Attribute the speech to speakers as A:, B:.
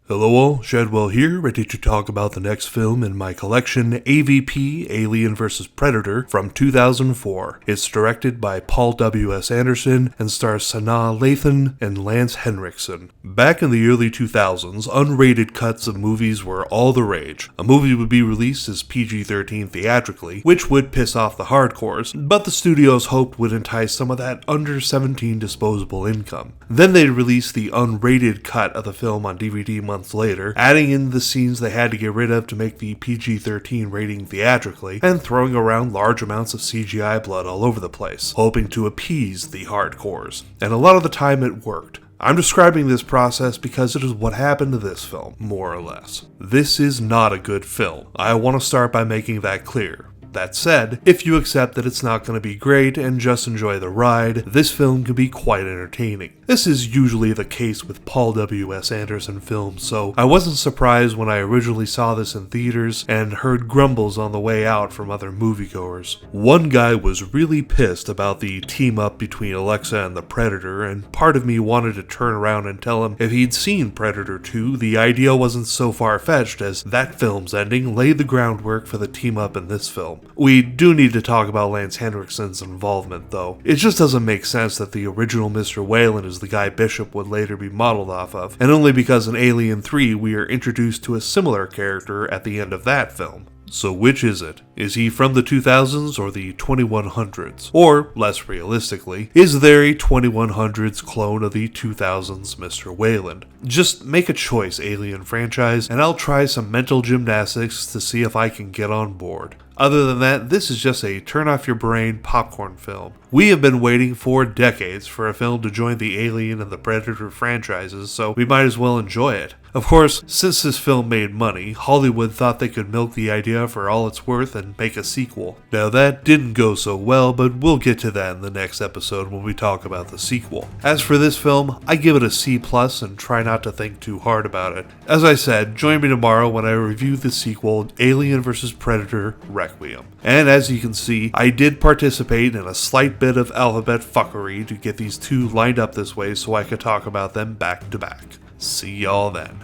A: Hello all, Shadwell here, ready to talk about the next film in my collection, AVP, Alien vs. Predator, from 2004. It's directed by Paul W.S. Anderson and stars Sanaa Lathan and Lance Henriksen. Back in the early 2000s, unrated cuts of movies were all the rage. A movie would be released as PG-13 theatrically, which would piss off the hardcores, but the studios hoped would entice some of that under-17 disposable income. Then they'd release the unrated cut of the film on DVD months later, adding in the scenes they had to get rid of to make the PG-13 rating theatrically, and throwing around large amounts of CGI blood all over the place, hoping to appease the hardcores. And a lot of the time it worked. I'm describing this process because it is what happened to this film, more or less. This is not a good film. I want to start by making that clear. That said, if you accept that it's not going to be great and just enjoy the ride, this film can be quite entertaining. This is usually the case with Paul W.S. Anderson films, so I wasn't surprised when I originally saw this in theaters and heard grumbles on the way out from other moviegoers. One guy was really pissed about the team-up between Alexa and the Predator, and part of me wanted to turn around and tell him if he'd seen Predator 2, the idea wasn't so far-fetched as that film's ending laid the groundwork for the team-up in this film. We do need to talk about Lance Henriksen's involvement, though. It just doesn't make sense that the original Mr. Whalen is the guy Bishop would later be modeled off of, and only because in Alien 3 we are introduced to a similar character at the end of that film. So which is it? Is he from the 2000s or the 2100s? Or, less realistically, is there a 2100s clone of the 2000s Mr. Whalen? Just make a choice, Alien franchise, and I'll try some mental gymnastics to see if I can get on board. Other than that, this is just a turn-off-your-brain popcorn film. We have been waiting for decades for a film to join the Alien and the Predator franchises, so we might as well enjoy it. Of course, since this film made money, Hollywood thought they could milk the idea for all it's worth and make a sequel. Now that didn't go so well, but we'll get to that in the next episode when we talk about the sequel. As for this film, I give it a C+ and try not to think too hard about it. As I said, join me tomorrow when I review the sequel, Alien vs. Predator Requiem. And as you can see, I did participate in a slight bit of alphabet fuckery to get these two lined up this way so I could talk about them back to back. See y'all then.